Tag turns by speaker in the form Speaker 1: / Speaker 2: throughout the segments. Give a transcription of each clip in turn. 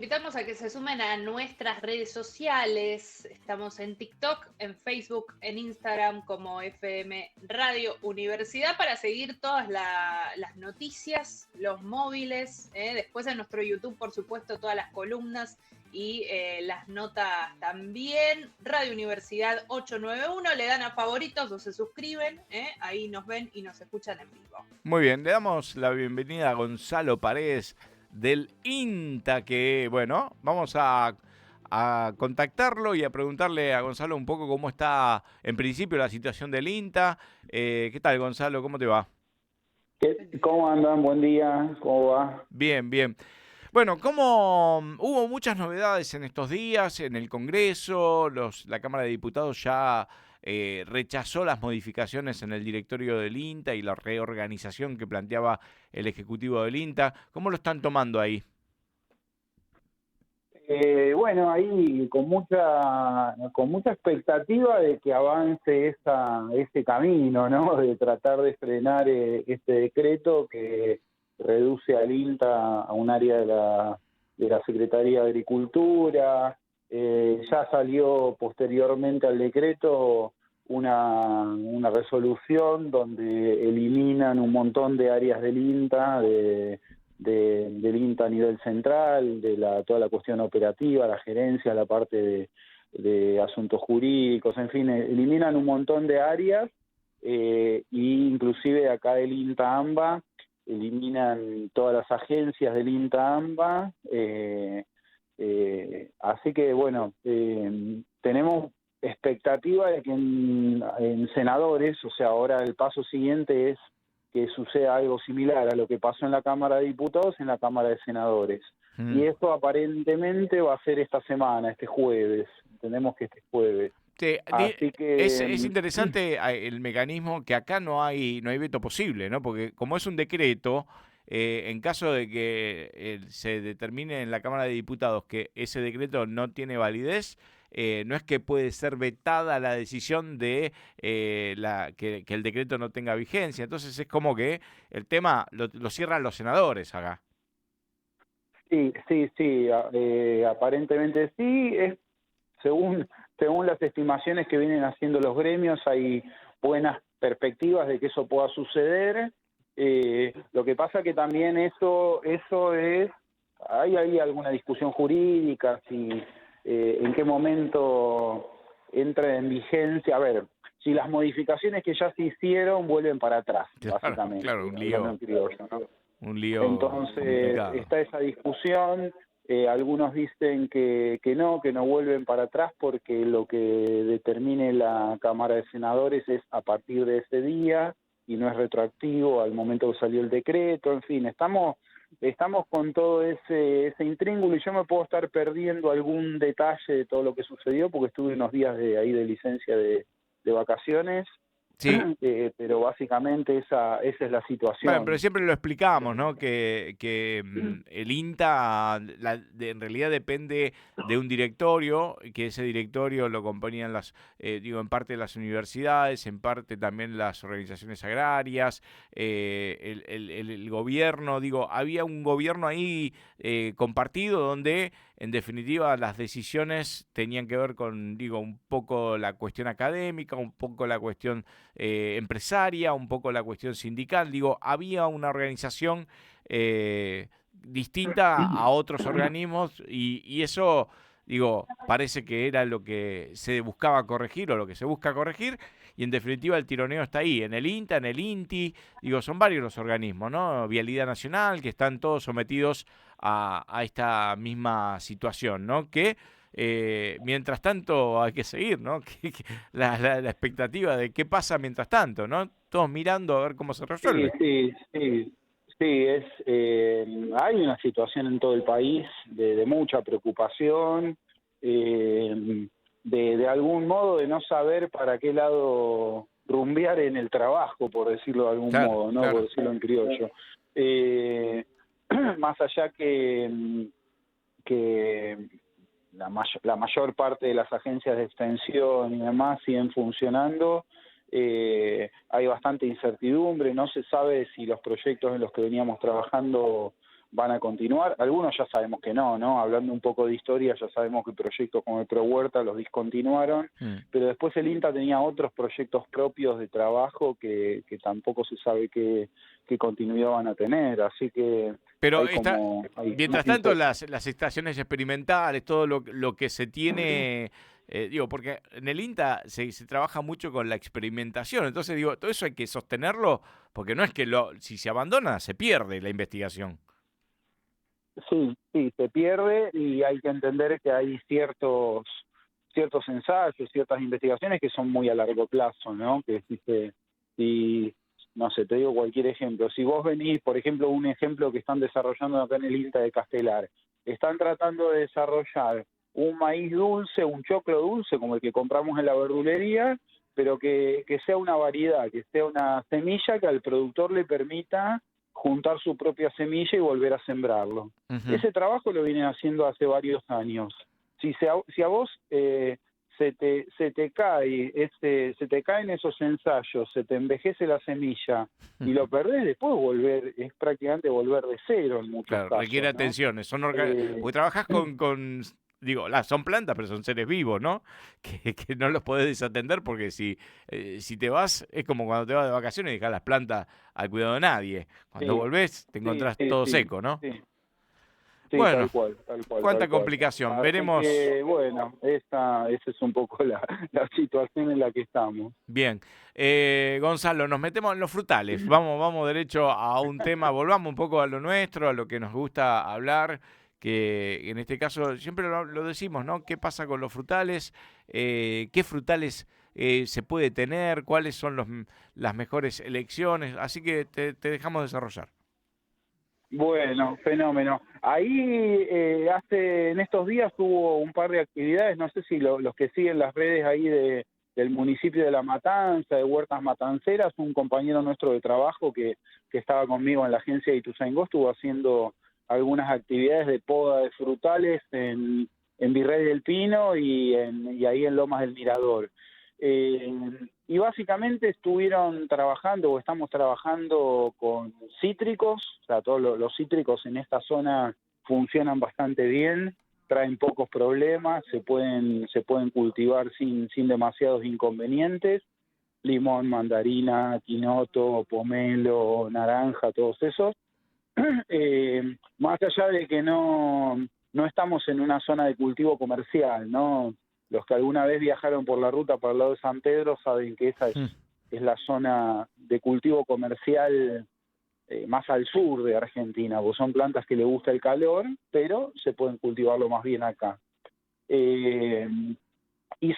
Speaker 1: Invitamos a que se sumen a nuestras redes sociales. Estamos en TikTok, en Facebook, en Instagram como FM Radio Universidad para seguir todas las noticias, los móviles. Después en nuestro YouTube, por supuesto, todas las columnas y las notas también. Radio Universidad 891, le dan a favoritos o se suscriben. Ahí nos ven y nos escuchan en vivo.
Speaker 2: Muy bien, le damos la bienvenida a Gonzalo Paredes del INTA, que bueno, vamos a contactarlo y a preguntarle a Gonzalo un poco cómo está en principio la situación del INTA. ¿Qué tal, Gonzalo? ¿Cómo te va?
Speaker 3: ¿Cómo andan? Buen día, ¿cómo va?
Speaker 2: Bien, bien. Bueno, como hubo muchas novedades en estos días en el Congreso, la Cámara de Diputados ya rechazó las modificaciones en el directorio del INTA y la reorganización que planteaba el Ejecutivo del INTA. ¿Cómo lo están tomando ahí?
Speaker 3: Bueno, ahí con mucha expectativa de que avance ese camino, ¿no? De tratar de frenar este decreto que reduce al INTA a un área de la Secretaría de Agricultura. Ya salió posteriormente al decreto una resolución donde eliminan un montón de áreas del INTA, del INTA a nivel central, toda la cuestión operativa, la gerencia, la parte de asuntos jurídicos, en fin, eliminan un montón de áreas, y inclusive acá del INTA AMBA eliminan todas las agencias del INTA AMBA, así que bueno, tenemos expectativa de que en senadores, o sea, ahora el paso siguiente es que suceda algo similar a lo que pasó en la Cámara de Diputados en la Cámara de Senadores. Y esto aparentemente va a ser esta semana, este jueves. Entendemos que este jueves. Así
Speaker 2: Es
Speaker 3: que
Speaker 2: interesante el mecanismo que acá no hay veto posible, ¿no? Porque como es un decreto, en caso de que se determine en la Cámara de Diputados que ese decreto no tiene validez, no es que puede ser vetada la decisión de que el decreto no tenga vigencia. Entonces es como que el tema lo cierran los senadores acá.
Speaker 3: sí, aparentemente sí. Según, según las estimaciones que vienen haciendo los gremios, hay buenas perspectivas de que eso pueda suceder. Lo que pasa que también eso es, hay alguna discusión jurídica, si en qué momento entra en vigencia. A ver, si las modificaciones que ya se hicieron vuelven para atrás,
Speaker 2: Claro,
Speaker 3: básicamente,
Speaker 2: claro,
Speaker 3: hablando en criollo, ¿no?
Speaker 2: un lío
Speaker 3: Entonces
Speaker 2: complicado.
Speaker 3: está esa discusión. Algunos dicen que no vuelven para atrás porque lo que determine la Cámara de Senadores es a partir de ese día y no es retroactivo al momento que salió el decreto. En fin, estamos con todo ese intríngulo, y yo me puedo estar perdiendo algún detalle de todo lo que sucedió porque estuve unos días de licencia de vacaciones.
Speaker 2: Sí.
Speaker 3: Pero básicamente esa es la
Speaker 2: Bueno, pero
Speaker 3: situación.
Speaker 2: siempre lo explicamos, ¿no? Que el INTA en realidad depende de un directorio, que ese directorio lo componían en parte las universidades, en parte también las organizaciones agrarias, el gobierno, había un gobierno ahí compartido donde en definitiva las decisiones tenían que ver con, un poco la cuestión académica, un poco la cuestión empresaria, un poco la cuestión sindical. Había una organización distinta a otros organismos y eso, parece que era lo que se buscaba corregir o lo que se busca corregir. Y en definitiva el tironeo está ahí, en el INTA, en el INTI, son varios los organismos, ¿no? Vialidad Nacional, que están todos sometidos a esta misma situación, ¿no? Que mientras tanto hay que seguir, ¿no? La expectativa de qué pasa mientras tanto, ¿no? Todos mirando a ver cómo se
Speaker 3: Sí,
Speaker 2: resuelve.
Speaker 3: sí, sí, sí, hay una situación en todo el país de mucha preocupación, de algún modo de no saber para qué lado rumbear en el trabajo, por decirlo de algún
Speaker 2: Claro,
Speaker 3: modo, ¿no? Por
Speaker 2: claro.
Speaker 3: decirlo en criollo. Eh, Más allá que la mayor parte de las agencias de extensión y demás siguen funcionando, hay bastante incertidumbre, no se sabe si los proyectos en los que veníamos trabajando van a continuar. Algunos ya sabemos que no, ¿no? Hablando un poco de historia, ya sabemos que proyectos como el Pro Huerta los discontinuaron, pero después el INTA tenía otros proyectos propios de trabajo que tampoco se sabe qué continuidad van a tener, así que
Speaker 2: pero
Speaker 3: hay como...
Speaker 2: mientras tanto, las estaciones experimentales, todo lo que se tiene, digo, porque en el INTA se trabaja mucho con la experimentación, entonces digo, todo eso hay que sostenerlo, porque no es que si se abandona, se pierde la investigación.
Speaker 3: Sí, se pierde y hay que entender que hay ciertos ensayos, ciertas investigaciones que son muy a largo plazo, ¿no? Que si no sé, te digo cualquier ejemplo. Si vos venís, por ejemplo, un ejemplo que están desarrollando acá en el INTA de Castelar, están tratando de desarrollar un maíz dulce, un choclo dulce, como el que compramos en la verdulería, pero que sea una variedad, que sea una semilla que al productor le permita juntar su propia semilla y volver a sembrarlo.
Speaker 2: Uh-huh.
Speaker 3: Ese trabajo lo vienen haciendo hace varios años. Si a vos se te caen esos ensayos, se te envejece la semilla y lo perdés, después es prácticamente volver de cero en muchos casos.
Speaker 2: Requiere
Speaker 3: ¿no?
Speaker 2: atenciones, porque trabajás digo, son plantas, pero son seres vivos, ¿no? Que no los podés desatender porque si te vas, es como cuando te vas de vacaciones y dejás las plantas al cuidado de nadie. Cuando volvés, te encontrás todo seco, ¿no?
Speaker 3: Sí,
Speaker 2: bueno,
Speaker 3: tal cual.
Speaker 2: Cuánta complicación.
Speaker 3: Así
Speaker 2: Veremos.
Speaker 3: Que, bueno, esa es un poco la situación en la que estamos.
Speaker 2: Bien. Gonzalo, nos metemos en los frutales. Vamos derecho a un tema. Volvamos un poco a lo nuestro, a lo que nos gusta hablar. Que en este caso siempre lo decimos, ¿no? ¿Qué pasa con los frutales? ¿Qué frutales se puede tener? ¿Cuáles son las mejores elecciones? Así que te dejamos desarrollar.
Speaker 3: Bueno, fenómeno. Ahí en estos días hubo un par de actividades, no sé si los que siguen las redes ahí del municipio de La Matanza, de Huertas Matanceras, un compañero nuestro de trabajo que estaba conmigo en la agencia de Ituzaingó estuvo haciendo algunas actividades de poda de frutales en Virrey del Pino y ahí en Lomas del Mirador. Y básicamente estuvieron trabajando o estamos trabajando con cítricos, o sea, todos los cítricos en esta zona funcionan bastante bien, traen pocos problemas, se pueden cultivar sin demasiados inconvenientes, limón, mandarina, quinoto, pomelo, naranja, todos esos. Más allá de que no estamos en una zona de cultivo comercial, ¿no? Los que alguna vez viajaron por la ruta para el lado de San Pedro saben que esa es la zona de cultivo comercial más al sur de Argentina, porque son plantas que le gusta el calor, pero se pueden cultivarlo más bien acá. Y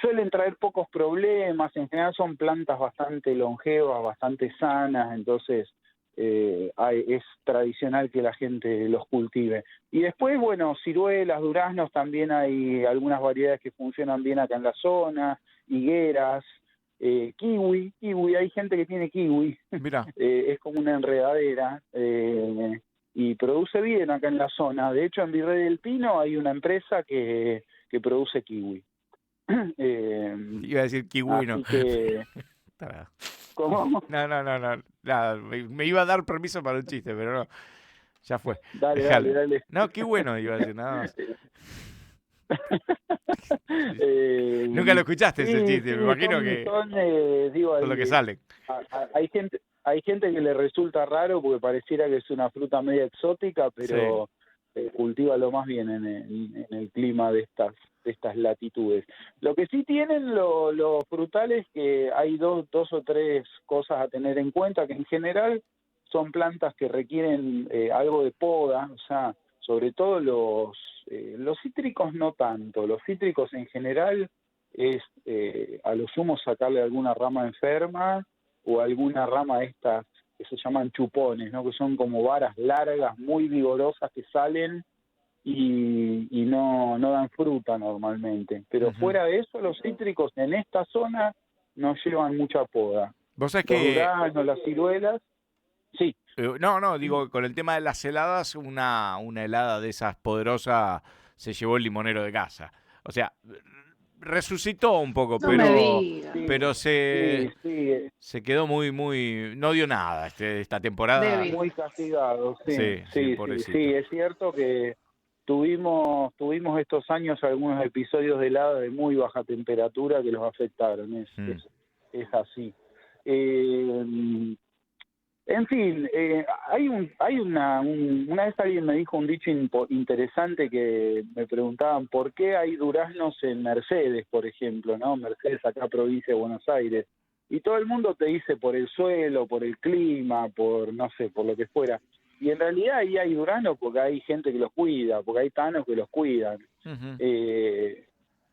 Speaker 3: suelen traer pocos problemas, en general son plantas bastante longevas, bastante sanas, entonces es tradicional que la gente los cultive. Y después, bueno, ciruelas, duraznos, también hay algunas variedades que funcionan bien acá en la zona, higueras, kiwi, hay gente que tiene kiwi, es como una enredadera, y produce bien acá en la zona. De hecho, en Virrey del Pino hay una empresa que produce kiwi.
Speaker 2: Iba a decir kiwi, ¿no?
Speaker 3: Que... ¿Cómo?
Speaker 2: No, nada, me iba a dar permiso para un chiste, pero no, ya fue.
Speaker 3: Dale.
Speaker 2: No, qué bueno, iba a decir, nada más. Nunca lo escuchaste ese chiste, me imagino que
Speaker 3: son
Speaker 2: lo que sale.
Speaker 3: Hay gente que le resulta raro porque pareciera que es una fruta media exótica, pero cultiva lo más bien en el clima de estas latitudes. Lo que sí tienen los frutales, que hay dos o tres cosas a tener en cuenta, que en general son plantas que requieren algo de poda, o sea, sobre todo los cítricos no tanto. Los cítricos en general es a lo sumo sacarle alguna rama enferma o alguna rama estas que se llaman chupones, ¿no? Que son como varas largas, muy vigorosas que salen y no dan fruta normalmente. Pero fuera de eso, los cítricos en esta zona no llevan mucha poda.
Speaker 2: ¿Vos sabés
Speaker 3: los
Speaker 2: que
Speaker 3: duraznos, las ciruelas, sí.
Speaker 2: No, digo, con el tema de las heladas, una helada de esas poderosas se llevó el limonero de casa. O sea, resucitó un poco,
Speaker 1: No me digas.
Speaker 2: pero
Speaker 3: Sí,
Speaker 2: se quedó muy, no dio nada esta temporada.
Speaker 1: Débil.
Speaker 3: muy castigado,
Speaker 2: Sí, pobrecito.
Speaker 3: sí, es cierto que tuvimos estos años algunos episodios de helada de muy baja temperatura que los afectaron, es así. En fin, una vez alguien me dijo un dicho interesante que me preguntaban por qué hay duraznos en Mercedes, por ejemplo, ¿no? Mercedes acá provincia de Buenos Aires. Y todo el mundo te dice por el suelo, por el clima, por no sé, por lo que fuera. Y en realidad ahí hay duraznos porque hay gente que los cuida, porque hay tanos que los cuidan.
Speaker 2: Ujú.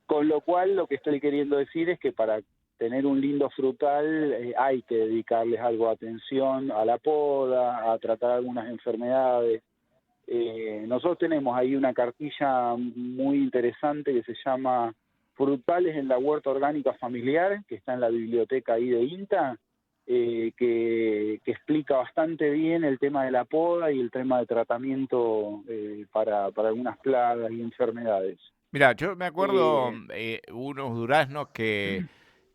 Speaker 3: Con lo cual lo que estoy queriendo decir es que para tener un lindo frutal hay que dedicarles algo de atención a la poda, a tratar algunas enfermedades. Nosotros tenemos ahí una cartilla muy interesante que se llama Frutales en la Huerta Orgánica Familiar, que está en la biblioteca ahí de INTA, que explica bastante bien el tema de la poda y el tema de tratamiento para algunas plagas y enfermedades.
Speaker 2: Mira, yo me acuerdo
Speaker 3: Eh,
Speaker 2: unos duraznos que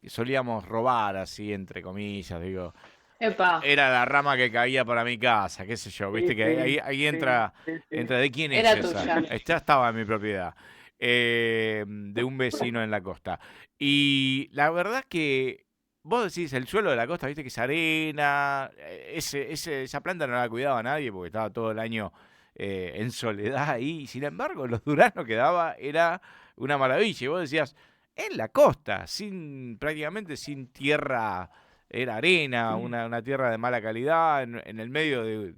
Speaker 2: solíamos robar, así, entre comillas, digo.
Speaker 1: Epa,
Speaker 2: Era la rama que caía para mi casa, qué sé yo, viste que ahí entra, ¿de quién es
Speaker 1: era
Speaker 2: esa?
Speaker 1: tuya.
Speaker 2: Esta estaba en mi propiedad, de un vecino en la costa. Y la verdad que vos decís, el suelo de la costa, viste que es arena, esa planta no la cuidaba nadie porque estaba todo el año en soledad ahí, y sin embargo los duraznos que daba era una maravilla, y vos decías, en la costa, prácticamente sin tierra, era arena, una tierra de mala calidad, en el medio de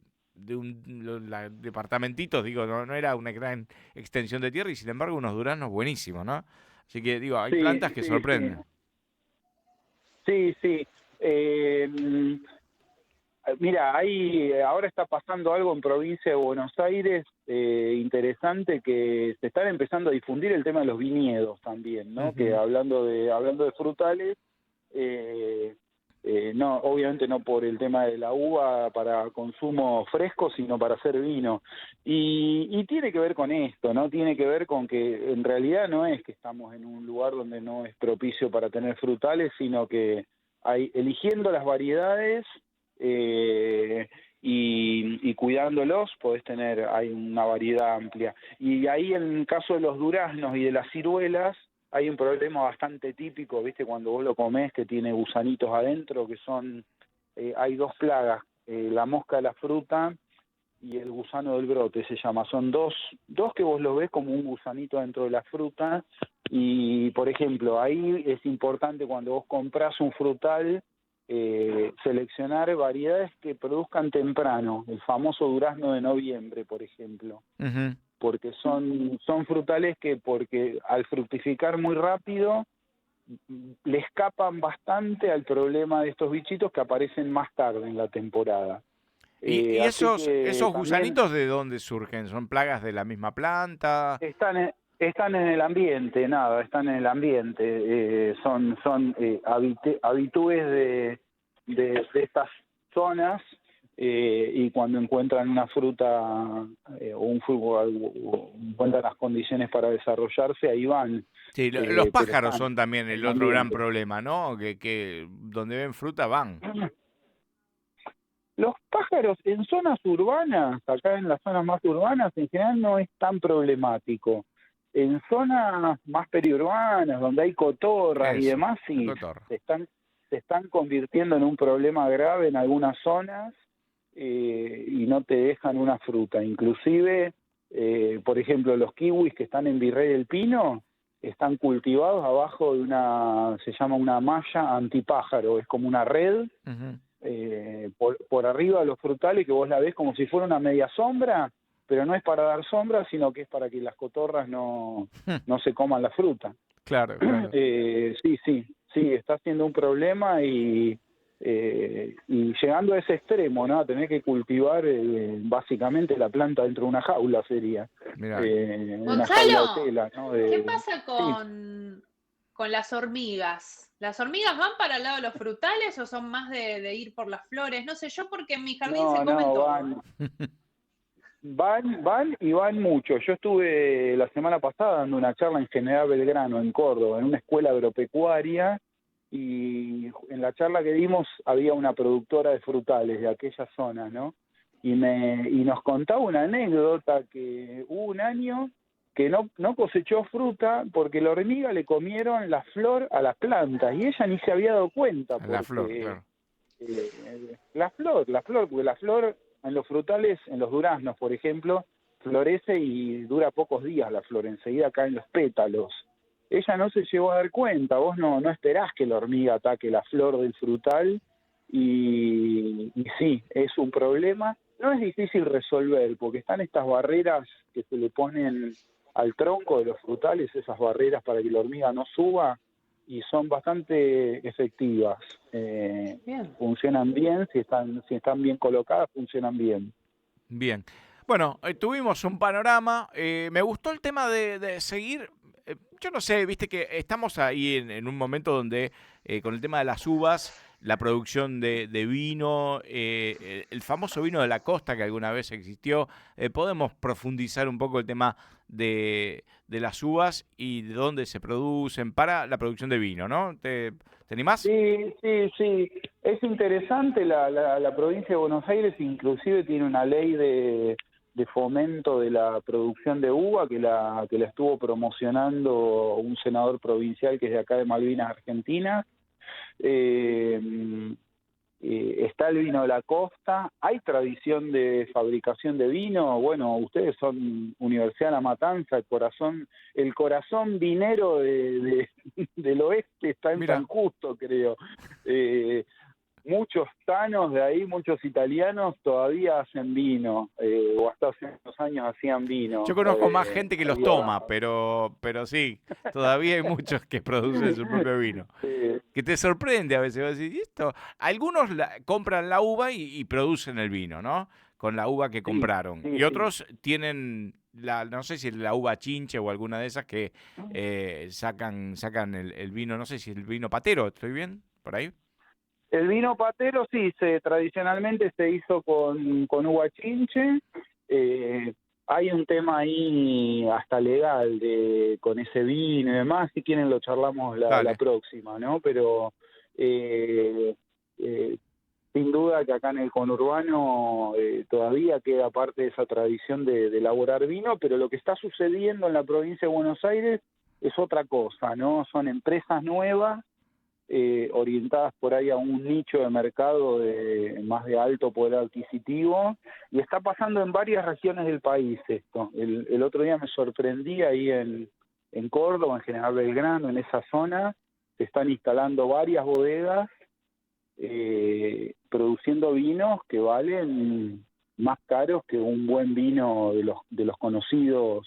Speaker 2: departamentitos, digo, no era una gran extensión de tierra y sin embargo unos duraznos buenísimos, ¿no? Así que digo, hay
Speaker 3: sí,
Speaker 2: plantas que
Speaker 3: sí, sí.
Speaker 2: sorprenden.
Speaker 3: Sí. Mira, ahora está pasando algo en provincia de Buenos Aires interesante, que se están empezando a difundir el tema de los viñedos también, ¿no? Que
Speaker 2: Ujú.
Speaker 3: hablando de frutales, no, obviamente no por el tema de la uva para consumo fresco, sino para hacer vino. Y tiene que ver con esto, ¿no? Tiene que ver con que en realidad no es que estamos en un lugar donde no es propicio para tener frutales, sino que eligiendo las variedades y cuidándolos podés hay una variedad amplia. Y ahí en el caso de los duraznos y de las ciruelas hay un problema bastante típico, ¿viste? Cuando vos lo comés, que tiene gusanitos adentro, que hay dos plagas, la mosca de la fruta y el gusano del brote se llama. Son dos que vos los ves como un gusanito dentro de la fruta. Y, por ejemplo, ahí es importante cuando vos comprás un frutal, seleccionar variedades que produzcan temprano, el famoso durazno de noviembre, por ejemplo,
Speaker 2: Ujú.
Speaker 3: porque son frutales que, porque al fructificar muy rápido, le escapan bastante al problema de estos bichitos que aparecen más tarde en la temporada.
Speaker 2: ¿Y
Speaker 3: Así
Speaker 2: esos
Speaker 3: que también
Speaker 2: gusanitos de dónde surgen? ¿Son plagas de la misma planta?
Speaker 3: están en el ambiente, están en el ambiente, son habitúes de estas zonas, y cuando encuentran una fruta o un fruto, o encuentran las condiciones para desarrollarse, ahí van,
Speaker 2: Sí, los
Speaker 3: pero
Speaker 2: pájaros
Speaker 3: están
Speaker 2: son también
Speaker 3: en
Speaker 2: el
Speaker 3: el
Speaker 2: otro gran
Speaker 3: ambiente.
Speaker 2: problema, ¿no? Que donde ven fruta van.
Speaker 3: Los pájaros en zonas urbanas, acá en las zonas más urbanas, en general no es tan problemático. En zonas más periurbanas, donde hay cotorras y
Speaker 2: Eso,
Speaker 3: demás,
Speaker 2: la
Speaker 3: sí,
Speaker 2: cotorra.
Speaker 3: se están convirtiendo en un problema grave en algunas zonas, y no te dejan una fruta. Inclusive, por ejemplo, los kiwis que están en Virrey del Pino están cultivados abajo de se llama una malla antipájaro, es como una red
Speaker 2: Ujú.
Speaker 3: por arriba de los frutales, que vos la ves como si fuera una media sombra, pero no es para dar sombra, sino que es para que las cotorras no se coman la fruta.
Speaker 2: Claro, claro.
Speaker 3: Sí, está siendo un problema, y llegando a ese extremo, ¿no? A tener que cultivar básicamente la planta dentro de una jaula sería,
Speaker 2: Mirá.
Speaker 3: una jaula de
Speaker 1: Gonzalo,
Speaker 3: tela, ¿no?
Speaker 1: ¿qué pasa
Speaker 3: Sí,
Speaker 1: con las hormigas? ¿Las hormigas van para el lado de los frutales o son más de ir por las flores? No sé, yo porque en mi jardín se comen
Speaker 3: no,
Speaker 1: todo, ¿eh?
Speaker 3: Van y van mucho. Yo estuve la semana pasada dando una charla en General Belgrano, en Córdoba, en una escuela agropecuaria, y en la charla que dimos había una productora de frutales de aquella zona, ¿no? Y nos contaba una anécdota que hubo un año que no cosechó fruta porque la hormiga le comieron la flor a las plantas y ella ni se había dado cuenta
Speaker 2: La flor,
Speaker 3: porque
Speaker 2: claro.
Speaker 3: la flor, porque la flor en los frutales, en los duraznos, por ejemplo, florece y dura pocos días la flor, enseguida caen los pétalos. Ella no se llegó a dar cuenta, vos no esperás que la hormiga ataque la flor del frutal y sí, es un problema. No es difícil resolver porque están estas barreras que se le ponen al tronco de los frutales, esas barreras para que la hormiga no suba, y son bastante efectivas.
Speaker 1: Bien.
Speaker 3: Funcionan bien, si están bien colocadas, funcionan bien.
Speaker 2: Bien. Bueno, tuvimos un panorama. Me gustó el tema de seguir. Yo no sé, viste que estamos ahí en un momento donde con el tema de las uvas, la producción de vino, el famoso vino de la costa que alguna vez existió, podemos profundizar un poco el tema de las uvas y de dónde se producen para la producción de vino, ¿no? ¿Te animás?
Speaker 3: Sí. Es interesante, la provincia de Buenos Aires inclusive tiene una ley de fomento de la producción de uva que la estuvo promocionando un senador provincial que es de acá de Malvinas, Argentina. Está el vino de la costa, hay tradición de fabricación de vino. Bueno, ustedes son Universidad de La Matanza, el corazón vinero del oeste está en
Speaker 2: Mira.
Speaker 3: San Justo, creo. Muchos tanos de ahí, muchos italianos todavía hacen vino, o hasta hace unos años hacían vino.
Speaker 2: Yo conozco más gente que los toma, pero sí, todavía hay muchos que producen su propio vino. Que te sorprende a veces, vas a decir, ¿y esto? Algunos compran la uva y producen el vino, ¿no? Con la uva que compraron. Y otros tienen, no sé si la uva chinche o alguna de esas que sacan el vino, no sé si el vino patero, ¿estoy bien? ¿Por ahí?
Speaker 3: El vino patero sí, tradicionalmente se hizo con uva chinche. Hay un tema ahí hasta legal con ese vino y demás, si quieren lo charlamos la próxima, ¿no? Pero sin duda que acá en el conurbano todavía queda parte de esa tradición de elaborar vino, pero lo que está sucediendo en la provincia de Buenos Aires es otra cosa, ¿no? Son empresas nuevas orientadas por ahí a un nicho de mercado más de alto poder adquisitivo, y está pasando en varias regiones del país esto. El otro día me sorprendí ahí en Córdoba, en General Belgrano, en esa zona, se están instalando varias bodegas produciendo vinos que valen más caros que un buen vino de los conocidos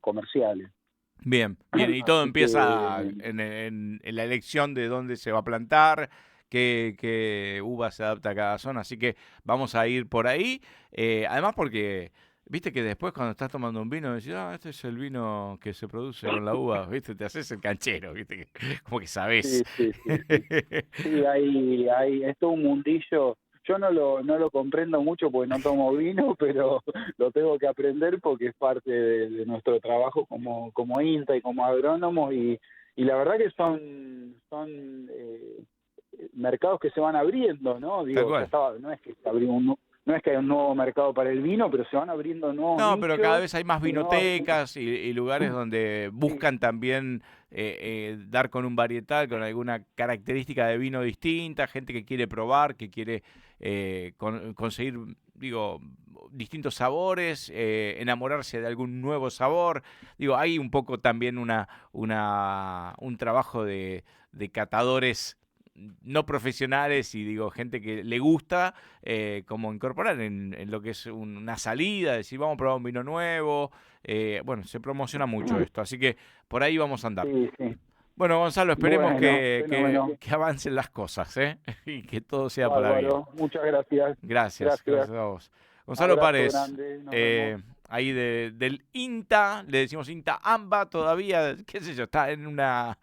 Speaker 3: comerciales.
Speaker 2: Bien, y todo empieza en la elección de dónde se va a plantar, qué uva se adapta a cada zona, así que vamos a ir por ahí. Además porque, viste que después cuando estás tomando un vino, decís, este es el vino que se produce con la uva, viste, te haces el canchero, viste, como que sabés.
Speaker 3: Sí. Sí, es todo un mundillo. Yo no lo comprendo mucho porque no tomo vino, pero lo tengo que aprender porque es parte de nuestro trabajo como INTA y como agrónomos, y la verdad que son mercados que se van abriendo, ¿no? Digo, no es que se abrió no es que hay un nuevo mercado para el vino, pero se van abriendo nuevos
Speaker 2: No,
Speaker 3: nichos,
Speaker 2: pero cada vez hay más
Speaker 3: nuevas...
Speaker 2: vinotecas y lugares donde buscan también dar con un varietal, con alguna característica de vino distinta, gente que quiere probar, que quiere conseguir, digo, distintos sabores, enamorarse de algún nuevo sabor. Digo, hay un poco también un trabajo de catadores no profesionales y digo gente que le gusta como incorporar en lo que es una salida, decir vamos a probar un vino nuevo, bueno, se promociona mucho esto, así que por ahí vamos a andar.
Speaker 3: Sí.
Speaker 2: Bueno, Gonzalo, esperemos
Speaker 3: Bueno,
Speaker 2: que avancen las cosas, y que todo sea
Speaker 3: bárbaro.
Speaker 2: para bien.
Speaker 3: Muchas gracias.
Speaker 2: Gracias a vos. Gonzalo
Speaker 3: Abrazo
Speaker 2: Párez,
Speaker 3: grande,
Speaker 2: ahí del INTA, le decimos INTA AMBA todavía, qué sé yo, está en una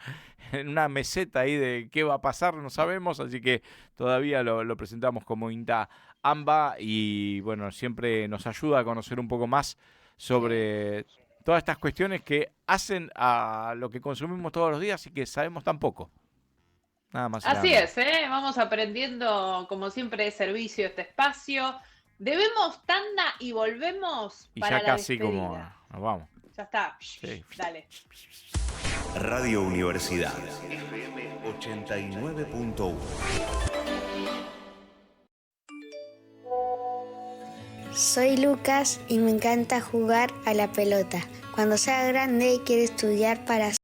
Speaker 2: meseta ahí de qué va a pasar, no sabemos, así que todavía lo presentamos como INTA AMBA y bueno, siempre nos ayuda a conocer un poco más sobre todas estas cuestiones que hacen a lo que consumimos todos los días y que sabemos tan poco. Nada más y nada
Speaker 1: Así
Speaker 2: menos.
Speaker 1: es, ¿eh? Vamos aprendiendo, como siempre, de servicio este espacio. Debemos tanda y volvemos
Speaker 2: Y
Speaker 1: para
Speaker 2: ya
Speaker 1: la
Speaker 2: casi como
Speaker 1: despedida.
Speaker 2: nos vamos.
Speaker 1: Ya está.
Speaker 2: Sí.
Speaker 1: Dale.
Speaker 4: Radio Universidad FM 89.1.
Speaker 5: Soy Lucas y me encanta jugar a la pelota. Cuando sea grande quiero estudiar para